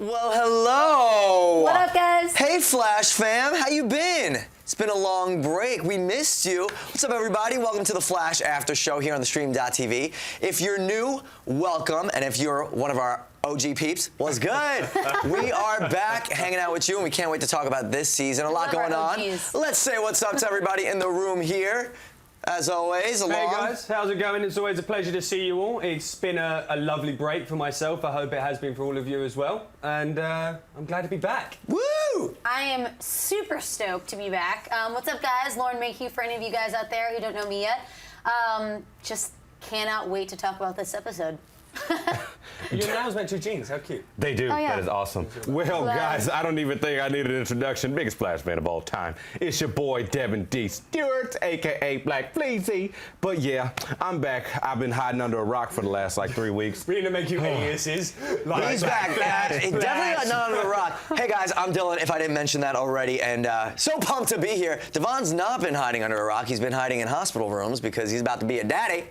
Well, hello. What up, guys? Hey, Flash fam. How you been? It's been a long break. We missed you. What's up, everybody? Welcome to the Flash After Show here on theStream.tv. If you're new, welcome. And if you're one of our OG peeps, what's good? We are back hanging out with you, and we can't wait to talk about this season. A lot going on. Let's say what's up to everybody in the room here. As always, along. Hey guys, how's it going? It's always a pleasure to see you all. It's been a lovely break for myself. I hope it has been for all of you as well. And I'm glad to be back. Woo! I am super stoked to be back. What's up, guys? Lauren Mayhew, for any of you guys out there who don't know me yet. Just cannot wait to talk about this episode. Your nails match your jeans. How cute. They do. Oh, yeah. That is awesome. Well, guys, I don't even think I need an introduction. Biggest Splash fan of all time. It's your boy, Devon Stewart, a.k.a. Black Fleazy. But yeah, I'm back. I've been hiding under a rock for the last, 3 weeks. We're gonna make you aliases. He's back. He definitely got none under a rock. Hey, guys, I'm Dylan, if I didn't mention that already, and so pumped to be here. Devon's not been hiding under a rock. He's been hiding in hospital rooms because he's about to be a daddy.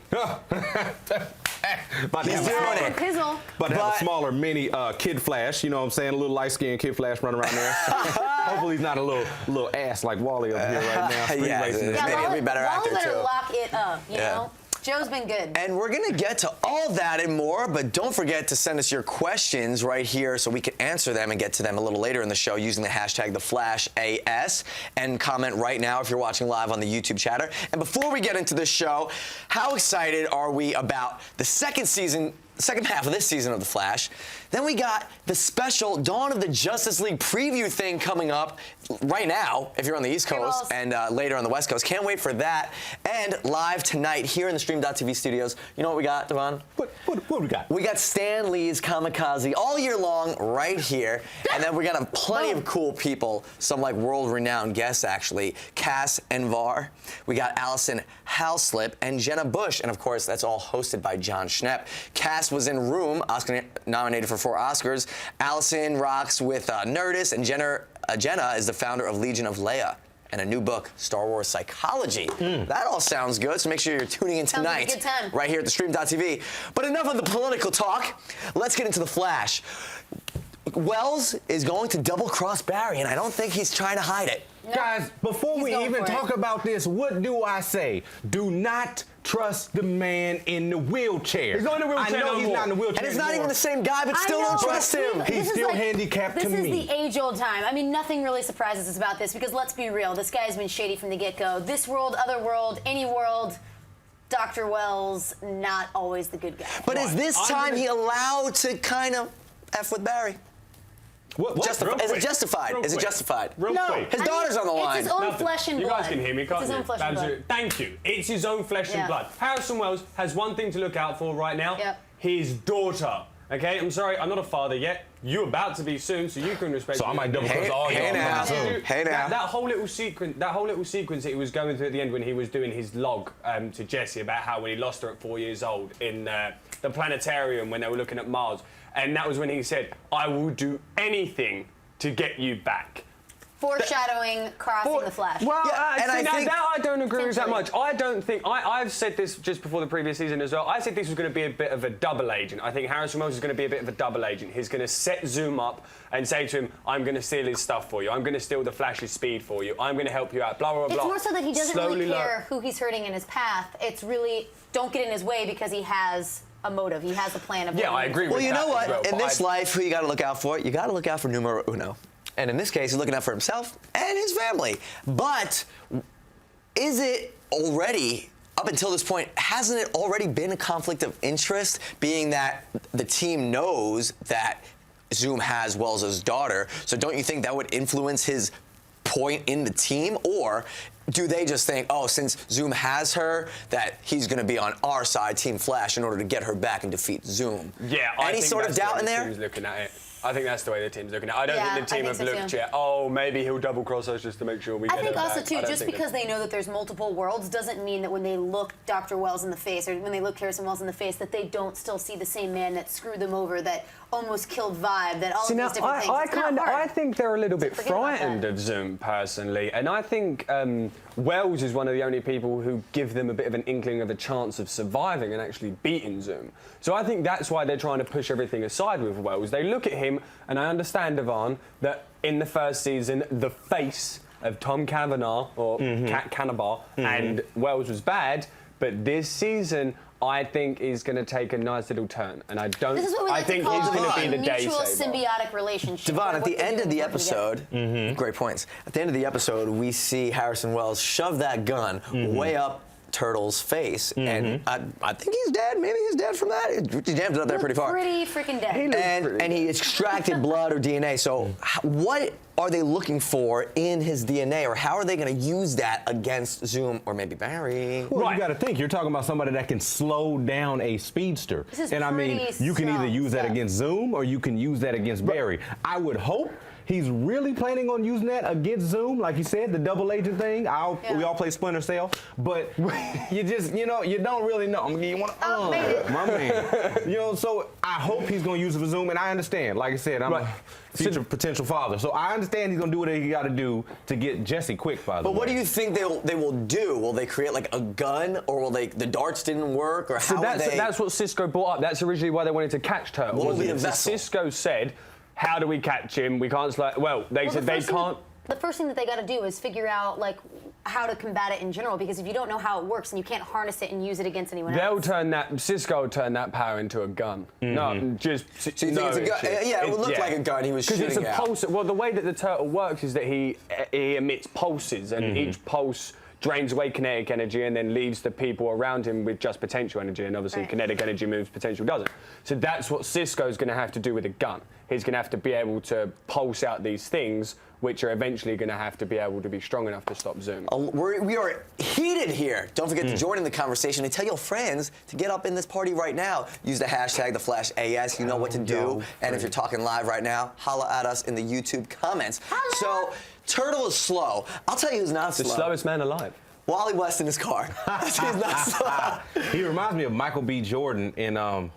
He's doing it. But have a smaller mini Kid Flash, you know what I'm saying? A little light-skinned Kid Flash running around there. Hopefully he's not a little ass like Wally up here right now. Yeah, maybe he'll be better actor, Wally better too. lock it up, you know? Joe's been good. And we're going to get to all that and more, but don't forget to send us your questions right here so we can answer them and get to them a little later in the show using the hashtag TheFlashAS, and comment right now if you're watching live on the YouTube chatter. And before we get into the show, how excited are we about the second half of this season of The Flash? Then we got the special Dawn of the Justice League preview thing coming up right now, if you're on the East Coast, and later on the West Coast. Can't wait for that. And live tonight here in the Stream.tv studios, you know what we got, Devon? What we got? We got Stan Lee's Kamikaze all year long right here. And then we got plenty of cool people, some world-renowned guests, actually. Cass and Var. We got Allison Halslip and Jenna Bush. And, of course, that's all hosted by John Schnepp. Cass was in Room, Oscar-nominated for 4 Oscars. Allison rocks with Nerdist, and Jenna is the founder of Legion of Leia and a new book, Star Wars Psychology. That all sounds good, so make sure you're tuning in tonight right here at theStream.tv. But enough of the political talk. Let's get into The Flash. Wells is going to double-cross Barry, and I don't think he's trying to hide it. No, guys, before we even talk about this, what do I say? Do not trust the man in the wheelchair. He's not in the wheelchair. I know he's not in the wheelchair. And it's not even the same guy, but still don't trust him. He's still handicapped to me. This is the age-old time. I mean, nothing really surprises us about this because let's be real. This guy's been shady from the get-go. This world, other world, any world, Dr. Wells, not always the good guy. But is this time he allowed to kind of F with Barry? What? Is it justified? Is it justified? Real quick. His daughter's on the line. It's his own flesh and blood. You guys can hear me, can't you? It's his own flesh and blood. Thank you. It's his own flesh and blood. Harrison Wells has one thing to look out for right now. His daughter. Okay, I'm sorry, I'm not a father yet. You're about to be soon, so you can respect. So I might double cross all y'all. Hey now. That whole little sequence that he was going through at the end when he was doing his log to Jessie about how when he lost her at 4 years old in the planetarium when they were looking at Mars, and that was when he said, "I will do anything to get you back." Foreshadowing crossing the Flash. Well, and I think that I don't agree with that much. I don't think I've said this just before the previous season as well. I said this was going to be a bit of a double agent. I think Harrison Wells is going to be a bit of a double agent. He's going to set Zoom up and say to him, "I'm going to steal his stuff for you. I'm going to steal the Flash's speed for you. I'm going to help you out." Blah blah blah. It's more so that he doesn't really care who he's hurting in his path. It's really don't get in his way because he has a motive. He has a plan of. Yeah, I agree with that. Well, you know what? Well, in this life, who you got to look out for? You got to look out for numero uno. And in this case, he's looking out for himself and his family. But is it already, up until this point, hasn't it already been a conflict of interest, being that the team knows that Zoom has Wells' daughter? So don't you think that would influence his point in the team? Or do they just think, oh, since Zoom has her, that he's going to be on our side, Team Flash, in order to get her back and defeat Zoom? Yeah, Any sort of doubt in there? Looking at it. I think that's the way the team's looking at it. I don't think the team have looked yet. Oh, maybe he'll double cross us just to make sure we get it back. I think also, too, just because they know that there's multiple worlds doesn't mean that when they look Dr. Wells in the face or when they look Harrison Wells in the face that they don't still see the same man that screwed them over, that almost killed vibe that all See, of now, these different things. It's not hard. I think they're a little bit forget about frightened that. of Zoom, personally. And I think Wells is one of the only people who give them a bit of an inkling of a chance of surviving and actually beating Zoom. So I think that's why they're trying to push everything aside with Wells. They look at him, and I understand, Devon, that in the first season, the face of Tom Cavanaugh, or Cannavar, and Wells was bad, but this season, I think is going to take a nice little turn, and I don't. This is what we I like think to call he's going to be the day mutual saver. symbiotic relationship. Devon, where at what the they end do of the working together. episode, great points. At the end of the episode, we see Harrison Wells shove that gun way up Turtle's face, and I think he's dead. Maybe he's dead from that. He jammed it up there pretty far. Pretty freaking dead. And he extracted blood or DNA. So what are they looking for in his DNA, or how are they going to use that against Zoom or maybe Barry? Well, you got to think. You're talking about somebody that can slow down a speedster. This is And I mean, pretty you can either strong use that stuff. against Zoom or you can use that against Barry. I would hope he's really planning on using that against Zoom, like you said, the double agent thing. We all play Splinter Cell, but you just, you don't really know. I'm gonna give you one. My man. So I hope he's gonna use it for Zoom, and I understand. Like I said, I'm a future potential father, so I understand he's gonna do what he got to do to get Jesse quick. By the way. But what do you think they will do? Will they create like a gun, or will the darts didn't work, or how will they? That's what Cisco brought up. That's originally why they wanted to catch Turtle. What will be the So vessel? Cisco said, "How do we catch him? We can't." They said they can't. The first thing that they got to do is figure out like how to combat it in general, because if you don't know how it works and you can't harness it and use it against anyone else. Cisco will turn that power into a gun. No, just. So you think it's a gun? Yeah, it would look like a gun. He was shooting Because it's a out. pulse. Well, the way that the turtle works is that he emits pulses, and each pulse drains away kinetic energy and then leaves the people around him with just potential energy, and obviously kinetic energy moves, potential doesn't. So that's what Cisco's going to have to do with a gun. He's going to have to be able to pulse out these things, which are eventually going to have to be able to be strong enough to stop Zoom. We are heated here. Don't forget to join in the conversation and tell your friends to get up in this party right now. Use the hashtag #TheFlashAS. You know what to do. And if you're talking live right now, holla at us in the YouTube comments. So Turtle is slow. I'll tell you who's not The slow. slowest man alive. Wally West in his car. He's not slow. He reminds me of Michael B. Jordan in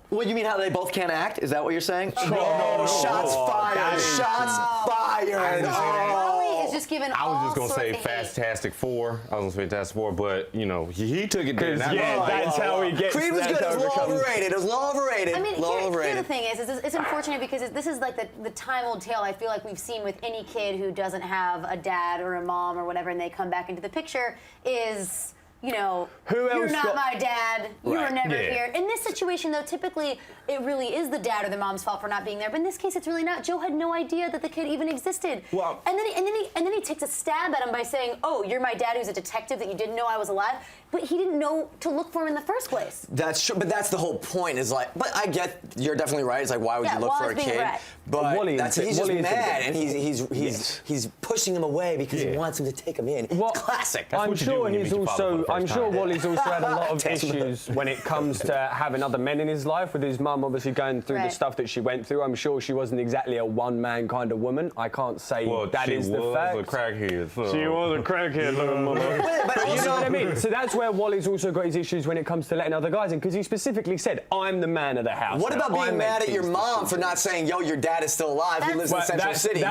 What, you mean how they both can't act? Is that what you're saying? No. Shots fired. Shots fired. Wally is just given I was all just gonna sorts say of hate. Fantastic Four. I was gonna say Fantastic Four, but he took it there. That's how he gets. Creed was good. It was low overrated. It was low overrated. I mean, low here the overrated. thing is it's unfortunate because this is like the time-old tale I feel like we've seen with any kid who doesn't have a dad or a mom or whatever, and they come back into the picture is, Who you're else not got- my dad. You were Right. never Yeah. here. In this situation, though, typically it really is the dad or the mom's fault for not being there. But in this case, it's really not. Joe had no idea that the kid even existed. Well- and then he takes a stab at him by saying, "Oh, you're my dad, who's a detective that you didn't know I was alive." But he didn't know to look for him in the first place. That's true, but that's the whole point. Is like, but I get you're definitely right. It's like, why would Yeah, you look for a Wally's being kid? right. But Wally that's is- he's just Wally is mad, the- and he's pushing him away because he Yeah. wants him to take him in. Well, It's classic. I'm what you do sure when you he's meet your father for the I'm first sure time. Wally's also had a lot of Test him. issues when it comes to having other men in his life, with his mum obviously going through the Right. stuff that she went through. I'm sure she wasn't exactly a one-man kind of woman. I can't say that she is the was fact. a crackhead. So. She was a crackhead, little mama. But You know also, what I mean? So that's where Wally's also got his issues when it comes to letting other guys in, because he specifically said, "I'm the man of the house." what now. about I being make mad at your these mom decisions." for not saying, "Yo, your dad is still alive. He lives in Well, Central City. Go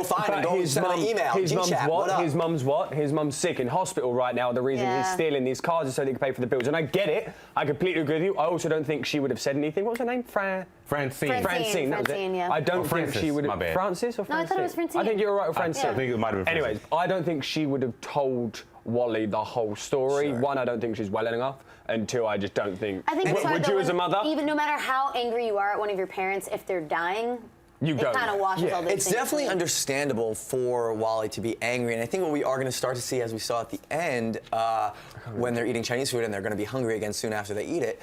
find him. but Go send him an email. His mum's G-chat. What up?" His mum's what? His mum's sick in hospital right now. The reason he's Yeah. stealing these cars is so that he can pay for the bills. And I get it. I completely agree with you. I also don't think she would have said anything. What was her name? Francine. Francine, That was it. Francine, yeah. I don't Or think Francis, she would my have. bad. Francis or No, I Francine? thought it was Francine. I think you're right with Francine. I think it might have been Anyways, Francine. I don't think she would have told Wally the whole story. Sure. One, I don't think she's well enough. And two, I just don't think. I think it's hard, would though, you as a when- mother? even no matter how angry you are at one of your parents, if they're dying, You it go. kind of washes all those It's things definitely away. understandable for Wally to be angry, and I think what we are going to start to see, as we saw at the end, when they're eating Chinese food and they're going to be hungry again soon after they eat it,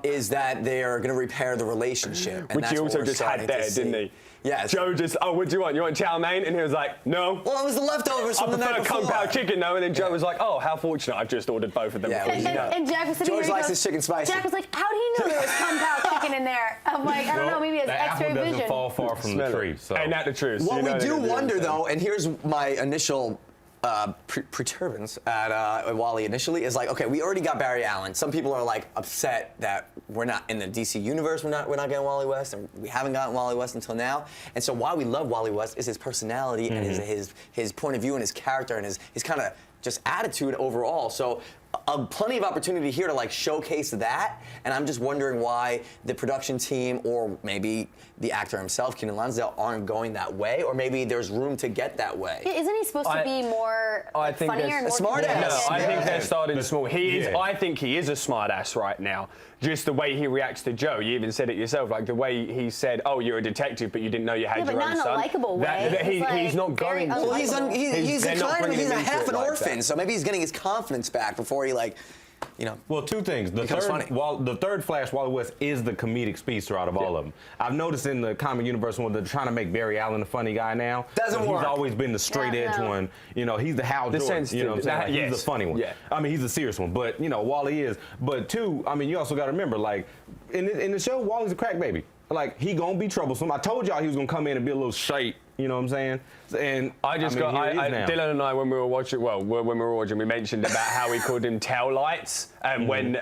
is that they are going to repair the relationship. And Which that's he what also we're just starting had to there, see. didn't he? Yes. Joe just, "Oh, what do you want? You want chow mein?" And he was like, "No." Well, it was the leftovers I from the night prefer before. Kung Pao chicken, though. And then Joe was like, "Oh, how fortunate! I've just ordered both of them." Yeah, before we you know." And Jack was sitting George there, he likes goes- his chicken spicy. Jack was like, "How do you know there was Kung Pao chicken in there?" I'm like, I don't know, maybe it's the X-ray apple doesn't vision. fall far from the Smell tree. it. So. Ain't that the truth? What You know we they're do gonna do wonder, that. though, and here's my initial perturbance at Wally initially is like, okay, we already got Barry Allen. Some people are like upset that we're not in the DC universe. We're not getting Wally West, and we haven't gotten Wally West until now. And so why we love Wally West is his personality and his point of view and his character and his kind of just attitude overall. So plenty of opportunity here to like showcase that, and I'm just wondering why the production team or maybe the actor himself, Keenan Lansdale, aren't going that way, or maybe there's room to get that way. Isn't he supposed to be more funnier and more smart ass? No, I think they're starting small. I think he is a smart ass right now. Just the way he reacts to Joe. You even said it yourself, like the way he said, "Oh, you're a detective, but you didn't know you had your own son." Yeah, but not in a likable way. He's not going. Well, he's a half an orphan, that. so maybe he's getting his confidence back before he like, you know. Well, two things. The third Flash, Wally West, is the comedic speedster out of all of them. I've noticed in the comic universe when they're trying to make Barry Allen a funny guy now. Doesn't work. He's always been the straight edge one. You know, he's the Hal Jordan. You know what I'm saying? Like, he's the funny one. Yeah. I mean, he's the serious one. But, you know, Wally is. But two, I mean, you also got to remember, like, in the show, Wally's a crack baby. Like, he gonna be troublesome. I told y'all he was gonna come in and be a little shite. You know what I'm saying? And Dylan and I, when we were watching, we mentioned about how we called him tail lights, and when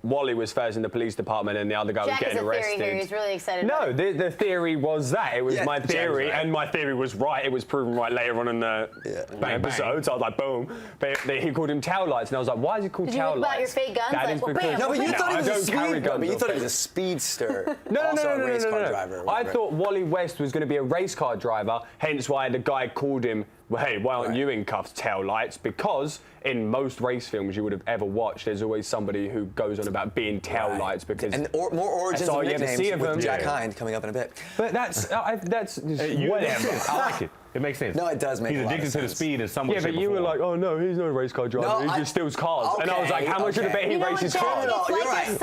Wally was first in the police department and the other guy was getting arrested. Theory here. He's really excited. No, the theory was that. It was my theory, and my theory was right. It was proven right later on in the episode. So I was like, boom. But he called him tail lights, and I was like, why is he called tail lights? Did you look about your fake guns? That is because no, but you thought he was a speedster. No. No. I thought Wally West was going to be a race car driver, hence why the guy called him, well, hey, why aren't you in cuffs, tail lights? Because in most race films you would have ever watched, there's always somebody who goes on about being tail lights because... And more origins of nicknames with Jack Hind coming up in a bit. But that's whatever. I like it. It makes sense. No, it does make a lot of sense. He's addicted to the speed in some way. Yeah, but you were like, oh no, he's not a race car driver. He just steals cars. Okay, and I was like, how much would I bet he races cars? You're right. You're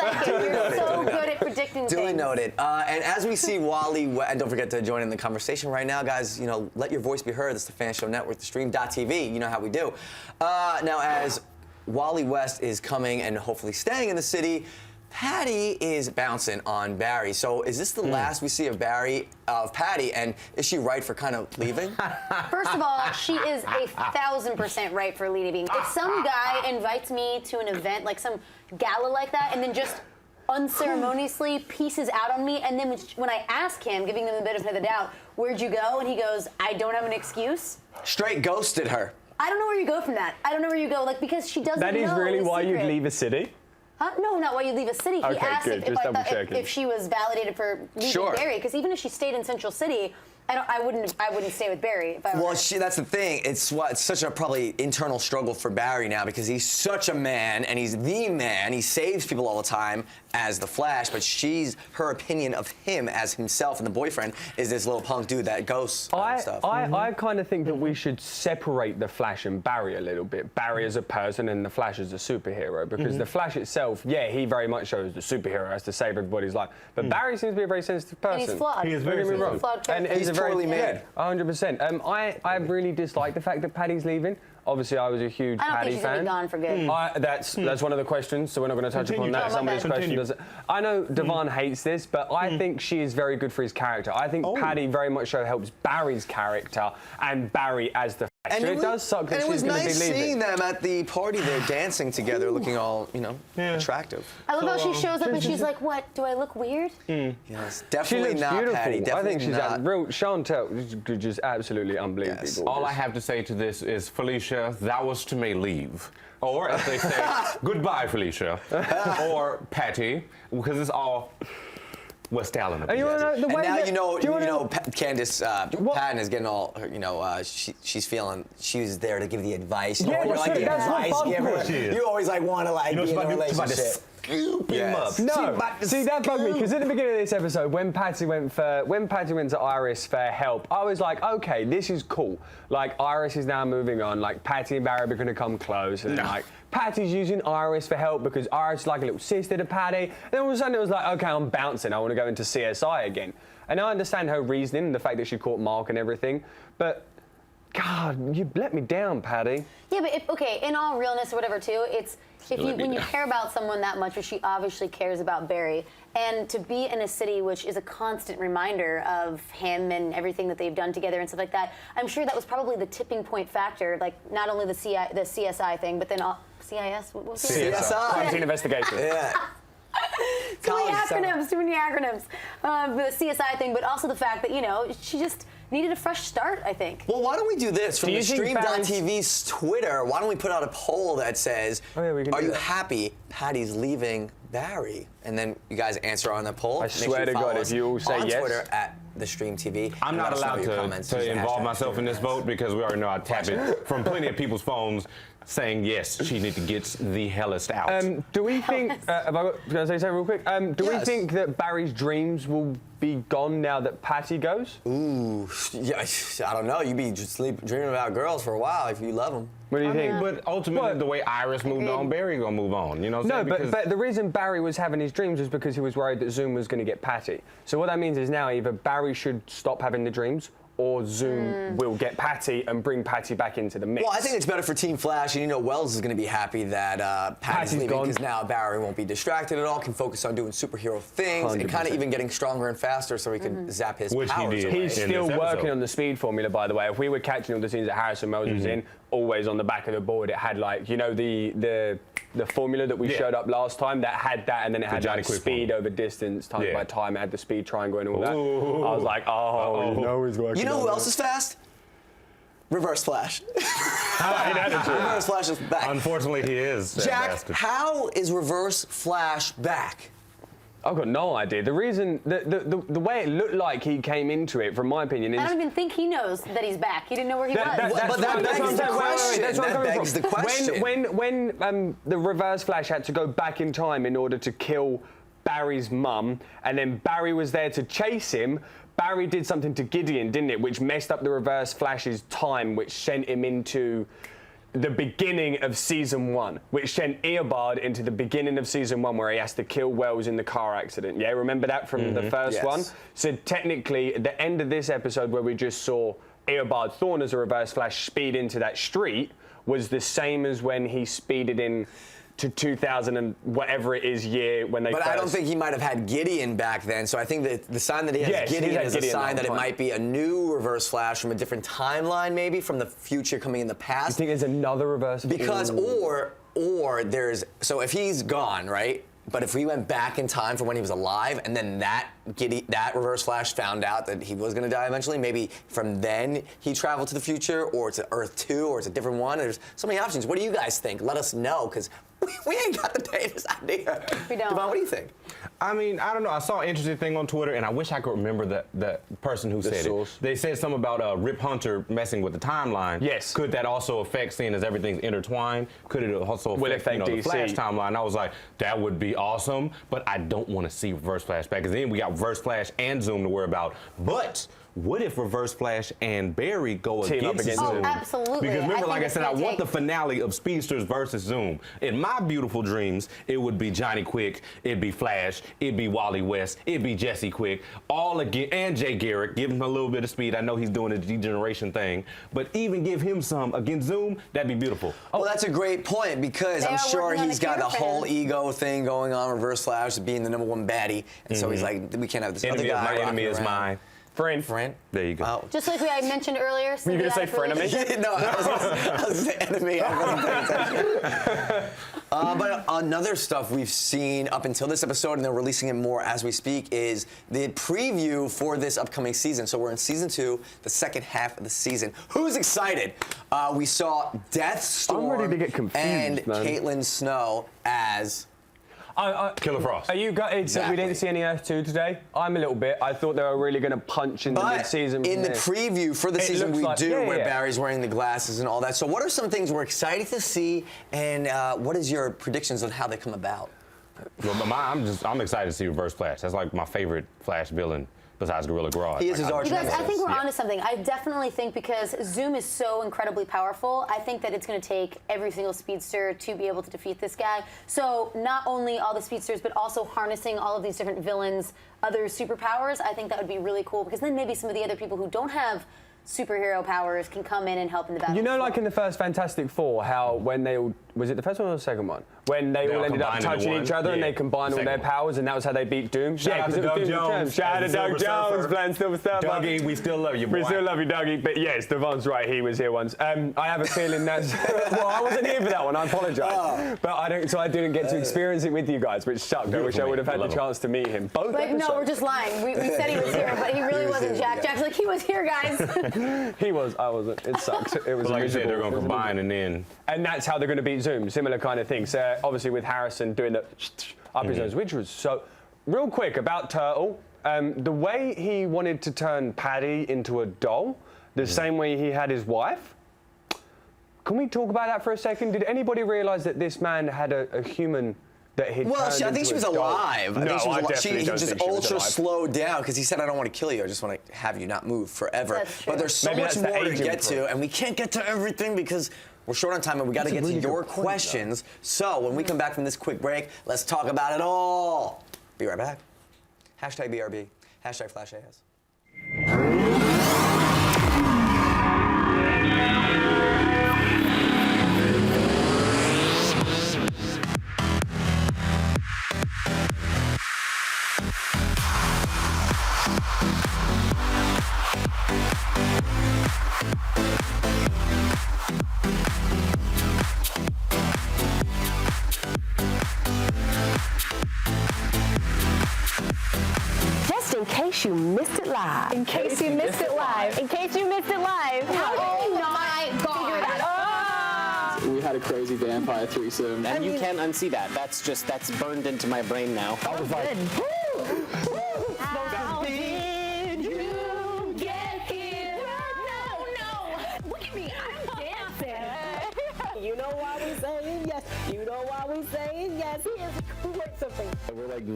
so good at predicting things. Duly noted. And as we see Wally, and don't forget to join in the conversation right now, guys. You know, let your voice be heard. It's the Fan Show Network, theStream.tv. You know how we do. Now, as Wally West is coming and hopefully staying in the city, Patty is bouncing on Barry. So is this the last we see of Patty, and is she right for kind of leaving? First of all, she is 1,000% right for leaving. If some guy invites me to an event, like some gala like that, and then just unceremoniously pieces out on me, and then when I ask him, giving him the benefit of the doubt, where'd you go? And he goes, I don't have an excuse. Straight ghosted her. I don't know where you go from that. I don't know where you go, like, because she doesn't know. That is really why you'd leave a city? Huh? No, not why you leave a city. He asked if she was validated for leaving Barry, because even if she stayed in Central City, I wouldn't stay with Barry if I were. Well, that's the thing. It's such a probably internal struggle for Barry now because he's such a man and he's the man. He saves people all the time as the Flash, but her opinion of him as himself and the boyfriend is this little punk dude that ghosts and stuff. I kind of think that we should separate the Flash and Barry a little bit. Barry as a person and the Flash as a superhero, because the Flash itself, he very much shows the superhero has to save everybody's life, but Barry seems to be a very sensitive person. And he's flawed. He is very sensitive. And he's poorly made. 100%. I really dislike the fact that Patty's leaving. Obviously, I was a huge Patty fan. I don't think she's going to be gone for good. That's one of the questions, so we're not going to touch upon that. Somebody's question does it. I know Devon hates this, but I think she is very good for his character. I think Patty very much so helps Barry's character and Barry as the Flash. So it does suck that she's going to be leaving. And it was nice seeing them at the party. They're dancing together, looking all, attractive. I love how she shows up and she's like, "What? Do I look weird?" Yes, definitely not beautiful. Patty. Definitely I think she's not. real. Chantel, just absolutely unbelievable. Yes. All I have to say to this is, Felicia, that was to me leave. Or, as they say, goodbye, Felicia. Or Patty, because it's all West Allen. And now Candace Patton is getting all, she's feeling she was there to give the advice. Yeah, you're like the advice giver. You always want to be in a relationship. Scoop him up. No, see that bugged me because at the beginning of this episode, when Patty went to Iris for help, I was like, okay, this is cool. Like Iris is now moving on. Like Patty and Barry are going to come close, and like Patty's using Iris for help because Iris is like a little sister to Patty. And then all of a sudden it was like, okay, I'm bouncing. I want to go into CSI again. And I understand her reasoning, the fact that she caught Mark and everything, but God, you let me down, Patty. Yeah, but okay, in all realness or whatever too, it's when you care about someone that much, which she obviously cares about Barry, and to be in a city which is a constant reminder of him and everything that they've done together and stuff like that, I'm sure that was probably the tipping point factor. Like not only the CSI thing, but then CIS. What was it? CSI. Quarantine investigation. Yeah. Too many acronyms. The CSI thing, but also the fact that she just needed a fresh start, I think. Well, why don't we do this? From Do you think theStream.tv's Twitter, why don't we put out a poll that says, we can are do you that. happy Patty's leaving Barry? And then you guys answer on the poll. I Make swear you to follow God, us if you all say on yes. Twitter at theStreamtv. I'm not allowed to Using involve hashtag myself in this vote because we already know I tap it from plenty of people's phones saying yes, she needs to get the hellest out. Do we think? Can I say something real quick? Do we Yes. think that Barry's dreams will be gone now that Patty goes? Ooh, yeah, I don't know. You be just dreaming about girls for a while if you love them. What do you think? But ultimately, What? the way Iris moved on, Barry gonna move on. You know what I'm No, saying? but the reason Barry was having his dreams was because he was worried that Zoom was going to get Patty. So what that means is now either Barry should stop having the dreams or Zoom will get Patty and bring Patty back into the mix. Well, I think it's better for Team Flash, and Wells is going to be happy that Patty's leaving gone. because now Barry won't be distracted at all, can focus on doing superhero things, and kind of 100%. even getting stronger and faster so he can zap his Which he powers did. away. He's in still this working episode. on the speed formula, by the way. If we were catching all the scenes that Harrison Wells was in, always on the back of the board, it had the formula that we showed up last time that had that, and then it had Johnny like Quick speed formula. over distance times Yeah. by time. It had the speed triangle and all that. Ooh. I was like, he's working. You know on who it. else is fast? Reverse Flash. Reverse Flash is back. Unfortunately, he is. that Jack, bastard. how is Reverse Flash back? I've got no idea. The reason, the way it looked like he came into it, from my opinion, is I don't even think he knows that he's back. He didn't know where he was. But that begs the question. That begs the question. When the Reverse Flash had to go back in time in order to kill Barry's mum, and then Barry was there to chase him, Barry did something to Gideon, didn't it? Which messed up the Reverse Flash's time, which sent him into the beginning of season 1, which sent Eobard into the beginning of season 1 where he has to kill Wells in the car accident. Yeah, remember that from the first Yes. one? So technically, at the end of this episode where we just saw Eobard Thawne as a Reverse Flash speed into that street was the same as when he speeded in to 2000 and whatever it is year when they But first... I don't think he might have had Gideon back then, so I think that the sign that he has Yes, he's Gideon had is Gideon a sign that that it whole time. might be a new Reverse Flash from a different timeline, maybe from the future coming in the I past. think there's another Reverse... Because Ooh. or there's so if he's gone, right? But if we went back in time for when he was alive, and then that Reverse Flash found out that he was going to die eventually, maybe from then he traveled to the future, or to Earth 2, or it's a different one. There's so many options. What do you guys think? Let us know, because we ain't got the greatest idea. We don't. Devon, what do you think? I mean, I don't know. I saw an interesting thing on Twitter, and I wish I could remember the person who said source. it. They said something about Rip Hunter messing with the timeline. Yes. Could that also affect, seeing as everything's intertwined? Could it also Will it affect, affect the Flash DC? timeline? I was like, that would be awesome, but I don't want to see Reverse Flash back, because then we got Reverse Flash and Zoom to worry about. But what if Reverse Flash and Barry go Team up against against Zoom? Zoom. Oh, absolutely. Because remember, I like I think said, it's I gonna want the take- finale of Speedsters versus Zoom. In my beautiful dreams, it would be Johnny Quick, it'd be Flash, it'd be Wally West, it'd be Jesse Quick, all again, and Jay Garrick. Give him a little bit of speed. I know he's doing a degeneration thing, but even give him some against Zoom. That'd be beautiful. Well, that's a great point, because They I'm are sure working on he's a got the cure for whole him. ego thing going on, Reverse Flash being the #1 baddie, and so he's like, we can't have this Enemy other is guy my enemy rocking is around. my Friend. There you go. Wow. Just like I mentioned earlier. Were you going to say symbiotic frenemy? relationship. No, I was the enemy. I wasn't paying attention. But another stuff we've seen up until this episode, and they're releasing it more as we speak, is the preview for this upcoming season. So we're in season 2, the second half of the season. Who's excited? We saw Death Storm ready to get confused, and man. Caitlin Snow as... Killer Frost. Are you gutted that we Exactly. didn't see any Earth 2 today? I'm a little bit. I thought they were really going to punch in the But mid-season. in the preview for the It season looks we like- do, yeah, where yeah. Barry's wearing the glasses and all that. So what are some things we're excited to see, and what is your predictions on how they come about? Well, but I'm excited to see Reverse Flash. That's like my favorite Flash villain besides Gorilla Grodd. He is his arch You guys, I nemesis. think we're Yeah. onto something. I definitely think because Zoom is so incredibly powerful, I think that it's going to take every single speedster to be able to defeat this guy. So not only all the speedsters, but also harnessing all of these different villains, other superpowers, I think that would be really cool, because then maybe some of the other people who don't have superhero powers can come in and help in the battle. You know, like in the first Fantastic Four, how when they all, was it the first one or the second one? When they all ended up touching each other and they combined all their powers, and that was how they beat Doom? Shout out to Doug Jones. Shout out to Doug Jones, playing Silver Surfer. Dougie, we still love you, boy. We still love you, Dougie. But yes, Devon's right, he was here once. I have a feeling that's... well, I wasn't here for that one, I apologise. But I didn't get to experience it with you guys, which sucked. I wish I would have had the chance to meet him. Both Like, no, we're just lying. We said he was here, but he really wasn't, Jack. Jack's like, he was here, guys. He was, I wasn't. It sucked. It was like I said, miserable. they're going to combine and then... And that's how they're going to beat Zoom, similar kind of thing. So obviously with Harrison doing the up his nose, which was so... Real quick about Turtle, the way he wanted to turn Paddy into a doll, the same way he had his wife. Can we talk about that for a second? Did anybody realise that this man had a human that he'd Well, turned I think into she was a doll? alive. I think she was alive. definitely He don't just think she was ultra alive. slowed down because he said, I don't want to kill you. I just want to have you not move forever. That's true. But there's so Maybe much that's the more to aging get to, proof. and we can't get to everything because we're short on time and we got to get to your questions. So when we come back from this quick break, let's talk about it all. Be right back. Hashtag BRB. Hashtag FlashAS. Just in case you missed it live. In case you missed it live. In case you missed it live. How did you not figure that out? We had a crazy vampire threesome. And you can't unsee that. That's burned into my brain now. I was like, how did you get here? No. Look at me. I'm dancing. You know why we saying yes. You know why we saying yes. Who wrote something? We're like,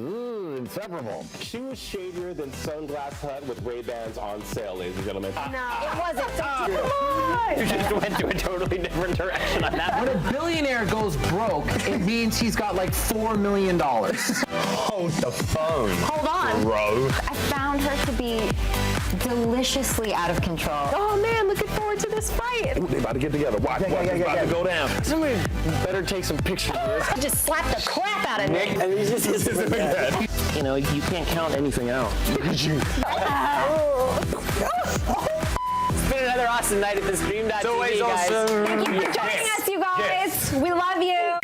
inseparable. She was shadier than Sunglass Hut with Ray-Bans on sale, ladies and gentlemen. No, it wasn't. Come on. You just went to a totally different direction on that. When a billionaire goes broke, it means he's got like $4 million. Hold the phone. Hold on. Bro. I found her to be deliciously out of control. Oh man, looking forward to this fight. Ooh, they about to get together. Watch, it's about to go down. Somebody better take some pictures of this. I just slapped the crap out of Nick. And he's just you know, you can't count anything out. Oh. It's been another awesome night at theStreamtv, guys. Thank you for joining us, you guys. We love you.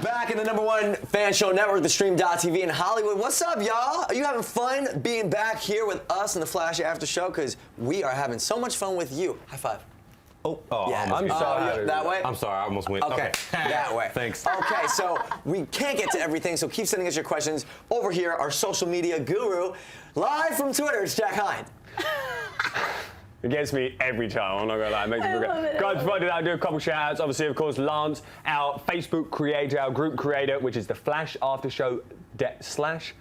Back in the #1 fan show network, theStream.tv in Hollywood. What's up, y'all? Are you having fun being back here with us in the Flash After Show? Because we are having so much fun with you. High five. Oh, Yeah. I almost sorry. That way? I'm sorry, I almost went. Okay, that way. Thanks. Okay, so we can't get to everything, so keep sending us your questions. Over here, our social media guru, live from Twitter, it's Jack Hind. It gets me every time, I'm not gonna lie, it makes me forget. Guys, before I do that, I'll do a couple shout outs. Obviously, of course, Lance, our Facebook creator, our group creator, which is the Flash After Show /Flash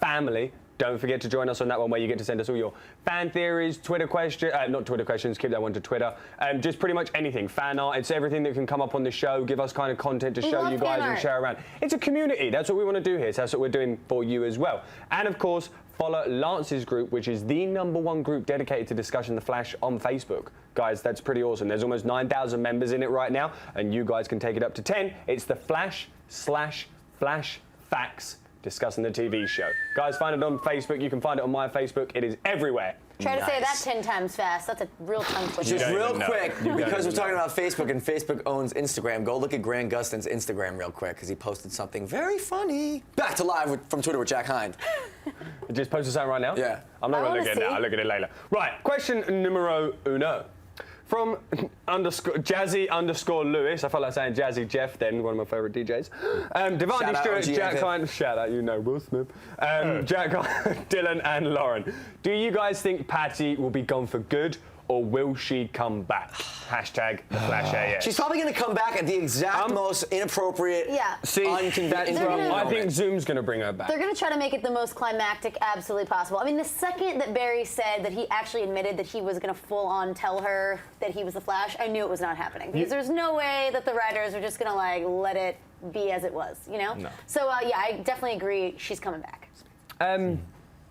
Family. Don't forget to join us on that one where you get to send us all your fan theories, Twitter questions, not Twitter questions, keep that one to Twitter. Just pretty much anything, fan art, it's everything that can come up on the show, give us kind of content to show love you guys fan and art. share around. It's a community, that's what we want to do here, so that's what we're doing for you as well. And of course, follow Lance's group, which is the #1 group dedicated to discussing the Flash on Facebook. Guys, that's pretty awesome. There's almost 9,000 members in it right now, and you guys can take it up to 10. It's the Flash/Flash Facts discussing the TV show. Guys, find it on Facebook. You can find it on my Facebook. It is everywhere. Try to say that 10 times fast. That's a real tongue twister. Just don't real even know. quick, You don't because we're even talking know. about Facebook and Facebook owns Instagram, go look at Grant Gustin's Instagram real quick because he posted something very funny. Back to live from Twitter with Jack Hind. Just posted something right now? Yeah. I'm not I going to look wanna at it now. see. I'll look at it later. Right, question numero uno. From Jazzy_Lewis, I felt like saying Jazzy Geoff then, one of my favourite DJs. Devon Shout out Stewart, OG Jack Epic. Hind, shout out, you know, Will Smith. Jack Hind, Dylan and Lauren. Do you guys think Patty will be gone for good, or will she come back? Hashtag the Flash AS. She's probably going to come back at the exact most inappropriate, See, I think Zoom's going to bring her back. They're going to try to make it the most climactic absolutely possible. I mean, the second that Barry said that he actually admitted that he was going to full-on tell her that he was the Flash, I knew it was not happening. Because there's no way that the writers are just going to, like, let it be as it was, you know? No. So, yeah, I definitely agree she's coming back.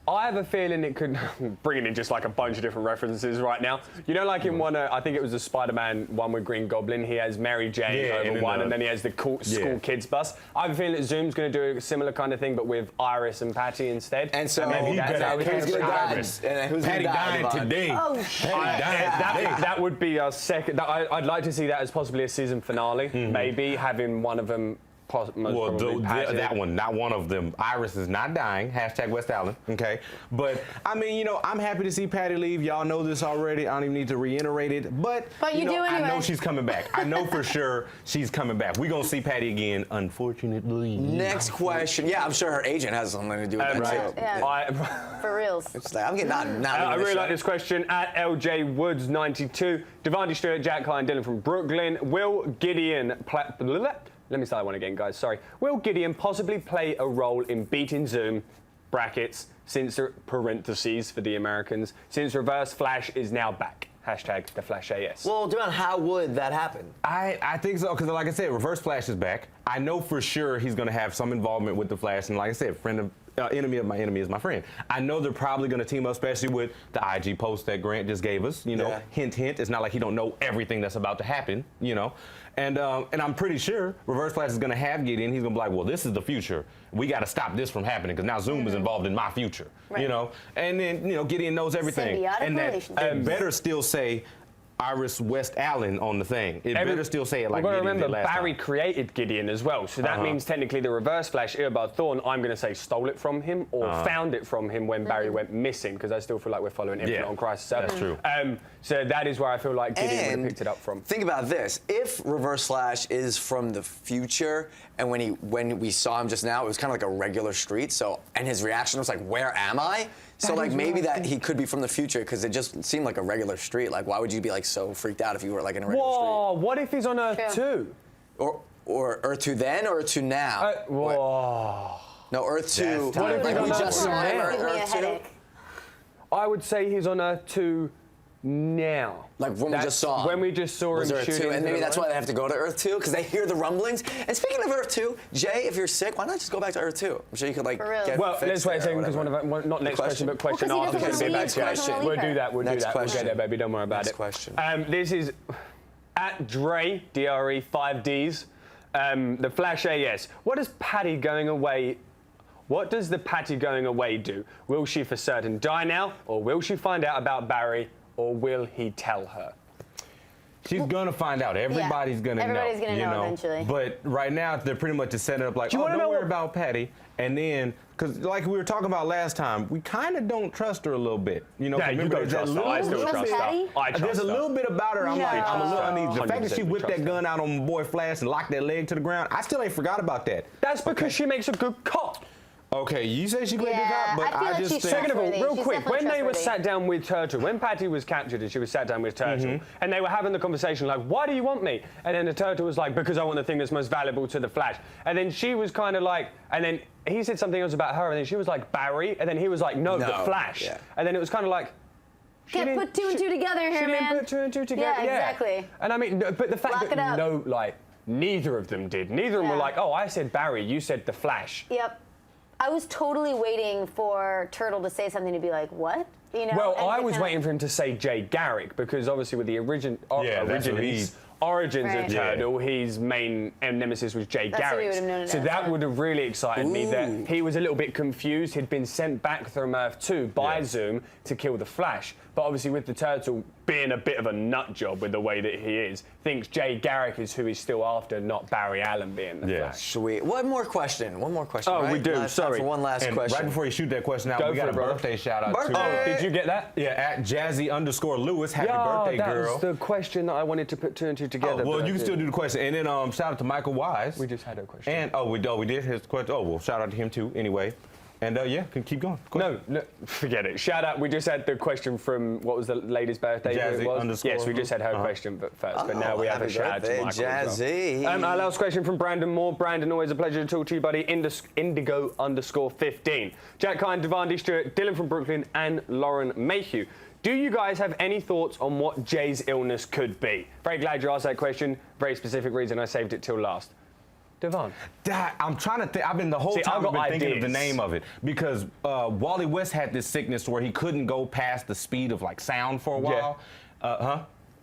I have a feeling it could, bringing in just like a bunch of different references right now. You know, like in one, I think it was the Spider-Man one with Green Goblin, he has Mary Jane over one, and then he has the school kids bus. I have a feeling that Zoom's going to do a similar kind of thing, but with Iris and Patty instead. And so, maybe that's how who's going to die? Who's Patty dying today. Oh, that would be our second. I'd like to see that as possibly a season finale, maybe having one of them. Well, that one, not one of them. Iris is not dying. Hashtag West Allen. Okay, but I mean, you know, I'm happy to see Patty leave. Y'all know this already. I don't even need to reiterate it. But you know, do anyway. I know she's coming back. I know for sure she's coming back. We're gonna see Patty again, unfortunately. Next question. Yeah, I'm sure her agent has something to do with that right. too. Yeah. For reals. It's like, I'm getting not I really like this question. At LJ Woods 92, Devon Stewart, Jack Hind, Dylan from Brooklyn. Will Gideon Let me start that one again, guys. Sorry. Will Gideon possibly play a role in beating Zoom, brackets, since parentheses for the Americans, since Reverse Flash is now back? Hashtag the Flash AS. Well, Devon, how would that happen? I think so, because like I said, Reverse Flash is back. I know for sure he's going to have some involvement with the Flash, and like I said, enemy of my enemy is my friend. I know they're probably going to team up, especially with the IG post that Grant just gave us. You know, hint, hint. It's not like he don't know everything that's about to happen. You know, and I'm pretty sure Reverse Flash is going to have Gideon. He's going to be like, well, this is the future. We got to stop this from happening because now Zoom is involved in my future. Right. You know, and then Gideon knows everything. Symbiotic and relationship. that better still say Iris West Allen on the thing. It better still say it like Gideon remember, did last Barry time. created Gideon as well, so that means technically the Reverse Flash, Eobard Thawne, I'm going to say stole it from him or found it from him when Barry went missing, because I still feel like we're following Infinite on Crisis 7. That's true. So that is where I feel like Gideon would have picked it up from. Think about this. If Reverse Flash is from the future, and when we saw him just now, it was kind of like a regular street, so, and his reaction was like, where am I? So like maybe that he could be from the future because it just seemed like a regular street. Like why would you be like so freaked out if you were like in a regular street? What if he's on Earth 2? Or Earth 2 then or Earth 2 now? No, Earth 2. What if like he's we on just saw him Give me a Earth 2. headache. I would say he's on Earth 2 now. Like when we just saw him. When we just saw him Earth shooting. 2, and maybe that's why they have to go to Earth 2 because they hear the rumblings. And speaking of Earth 2, Jay, if you're sick, why not just go back to Earth 2? I'm sure you could like get well, let's wait a second because whatever. not next question, but question Well, after. 'cause he doesn't Okay, wanna leave, so we'll do that. We'll Next do that. question. We'll get there, baby. Don't worry about Next it. question. This is at Dre, DRE 5Ds. The Flash AS. What does Patty going away? What does the Patty going away do? Will she for certain die now, or will she find out about Barry, or will he tell her? She's gonna find out. Everybody's gonna know. Everybody's gonna know eventually. But right now, they're pretty much just setting it up like, Do you oh, wanna don't know worry what- about Patty. And then, because like we were talking about last time, we kind of don't trust her a little bit. You know, Yeah, you remember, don't there's trust that her. I still Trust trust her. Patty? I trust There's a her. little bit about her. I'm No. like, I'm a little uneasy. The fact that she 100% whipped that trust gun out on my boy Flash and locked that leg to the ground, I still ain't forgot about that. That's because she makes a good cop. Okay, you say she played Yeah, good cop, but I feel like just she's think. Second of all, Trustworthy. real She's quick, definitely when they were trustworthy. sat down with Turtle, when Patty was captured and she was sat down with Turtle, and they were having the conversation like, why do you want me? And then the Turtle was like, because I want the thing that's most valuable to the Flash. And then she was kind of like, and then he said something else about her, and then she was like, Barry, and then he was like, no, the Flash. Yeah. And then it was kind of like, Can't put two and two together here, she man. didn't put two and two together. Yeah, exactly. And I mean, but the fact Lock it that up. neither of them did. Neither of them were Yeah. like, oh, I said Barry, you said the Flash. Yep. I was totally waiting for Turtle to say something to be like, what? You know? Well, and I to was kinda- waiting for him to say Jay Garrick because obviously with the origins Right. of Turtle, his main nemesis was Jay That's who we Garrick. would have known it So as, that yeah. would have really excited me that he was a little bit confused. He'd been sent back from Earth 2 by Zoom to kill the Flash. But obviously with the Turtle being a bit of a nut job with the way that he is, thinks Jay Garrick is who he's still after, not Barry Allen being the Flash. Sweet. One more question. One more question. Oh, right? we do. Last time Sorry. for one last And question. right before you shoot that question out, Go we got for a it, brother. birthday shout out Birthday! to. Did you get that? Yeah, at Jazzy_Lewis. Happy birthday, that girl. was the question that I wanted to put two and two together. Well, but I you can still didn't. do the question. And then shout out to Michael Wise. We just had a question. And we did his question. Oh, well, shout out to him too. Anyway, And yeah, can keep going. No, forget it. Shout out. We just had the question from, what was the lady's birthday? Jazzy it was? underscore. Yes, we just had her question first, but now we have a shout out to Michael Jazzy. as well. Our last question from Brandon Moore. Brandon, always a pleasure to talk to you, buddy. Indigo_15. Jack Hind, Devon Stewart, Dylan from Brooklyn, and Lauren Mayhew. Do you guys have any thoughts on what Jay's illness could be? Very glad you asked that question. Very specific reason I saved it till last. Devon. I'm trying to think. I've been the whole time I've been thinking of the name of it because Wally West had this sickness where he couldn't go past the speed of like sound for a while.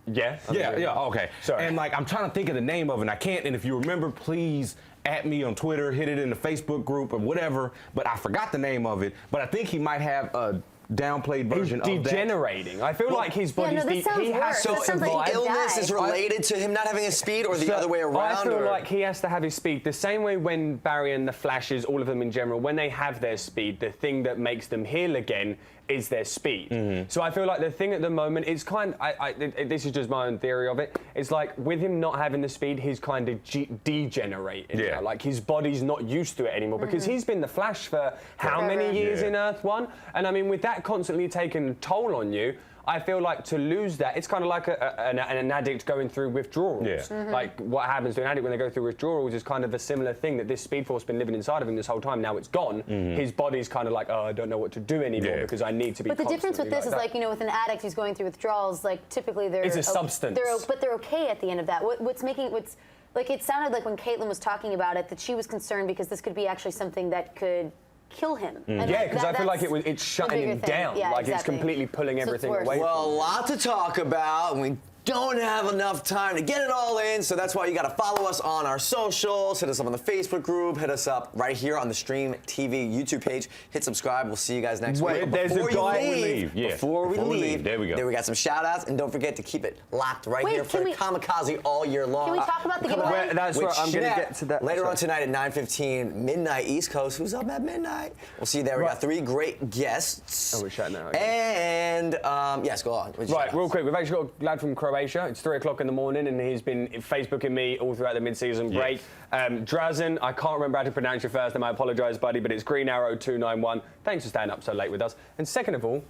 Yeah. Okay. Sorry. And like I'm trying to think of the name of it, and I can't. And if you remember, please at me on Twitter, hit it in the Facebook group or whatever. But I forgot the name of it. But I think he might have a downplayed version of that. Degenerating. I feel like his body's he has So the illness is related to him not having his speed, or the other way around? I feel like he has to have his speed. The same way when Barry and the Flashes, all of them in general, when they have their speed, the thing that makes them heal again is their speed. So I feel like the thing at the moment is this is just my own theory of it. It's like with him not having the speed, he's kind of degenerating. Yeah. Now. Like his body's not used to it anymore because he's been the Flash for how many years in Earth 1? And I mean, with that constantly taking a toll on you, I feel like to lose that, it's kind of like an addict going through withdrawals. Like what happens to an addict when they go through withdrawals is kind of a similar thing that this Speed Force been living inside of him this whole time. Now it's gone. His body's kind of like, oh, I don't know what to do anymore because I need to be. But the difference with this is like, you know, with an addict who's going through withdrawals, like typically they're it's a substance. But they're okay at the end of that. What's like it sounded like when Caitlin was talking about it that she was concerned because this could be actually something that could kill him. And yeah, because I feel like it's shutting him down. Yeah, like it's completely pulling everything away. Well, a lot to talk about, and we don't have enough time to get it all in, so that's why you got to follow us on our socials, hit us up on the Facebook group, hit us up right here on the Stream TV YouTube page. Hit subscribe. We'll see you guys next week. There's a guy Before we leave, there we go. There we got some shout outs, and don't forget to keep it locked right here for Kamikaze all year long. Can we talk about the giveaway? That's right, I'm going to get to that. Later on tonight at 9:15, midnight East Coast. Who's up at midnight? We'll see you there. We got 3 great guests. Oh, we're shouting now. And, yes, go on. Right, real quick, we've actually got a lad from Croatia. It's 3 o'clock in the morning, and he's been Facebooking me all throughout the mid-season break. Drazen, I can't remember how to pronounce your first name. I apologise, buddy, but it's Green Arrow 291. Thanks for staying up so late with us. And second of all,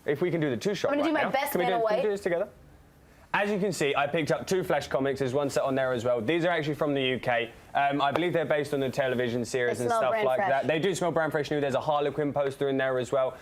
if we can do the 2-shot I'm going to do my best Vanna White. Can we do this together? As you can see, I picked up 2 Flash comics. There's one set on there as well. These are actually from the UK. I believe they're based on the television series and stuff like that. They do smell brand fresh new. There's a Harlequin poster in there as well.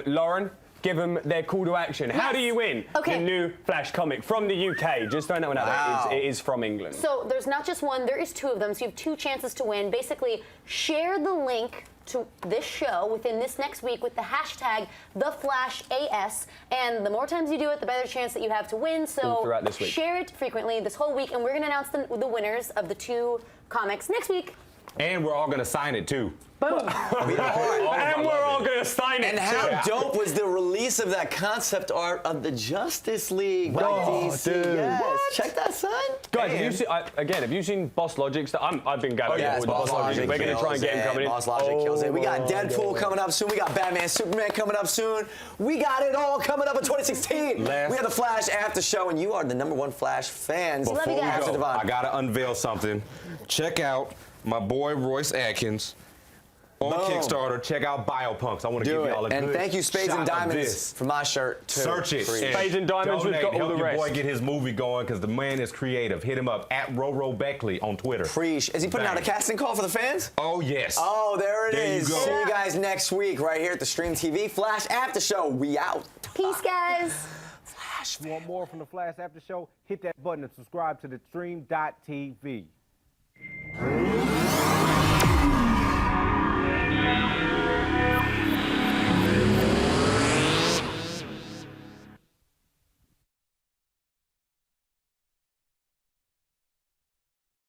Lauren, give them their call to action. Yes. How do you win the new Flash comic from the UK? Just throwing that one out there. It is from England. So there's not just one, there is 2 of them. So you have 2 chances to win. Basically, share the link to this show within this next week with the hashtag TheFlashAS. And the more times you do it, the better chance that you have to win. So share it frequently this whole week. And we're going to announce the winners of the 2 comics next week. And we're all going to sign it, too. Boom. And we're all going to sign it. And how dope was the release of that concept art of the Justice League by DC? Dude. Yes. Check that, son. Guys, have you seen Boss Logic's? I've been going with Boss Logic. We're going to try and get him coming in. Boss Logic kills it. We got Deadpool coming up soon. We got Batman, Superman coming up soon. We got it all coming up in 2016. We have the Flash after show, and you are the #1 Flash fans. Before we go, I got to unveil something. Check out my boy Royce Atkins. On Kickstarter, check out Biopunks. I want to give y'all a good And thank you, Spades and Diamonds, for my shirt, too. Search it. Spades and Diamonds, we've got all the rest. Help your boy get his movie going, because the man is creative. Hit him up, at Roro Beckley on Twitter. Is he putting out a casting call for the fans? Oh, yes. Oh, there it is. You go. See you guys next week right here at the Stream TV Flash After Show. We out. Peace, guys. Flash. If you want more from the Flash After Show, hit that button and subscribe to the Stream.tv.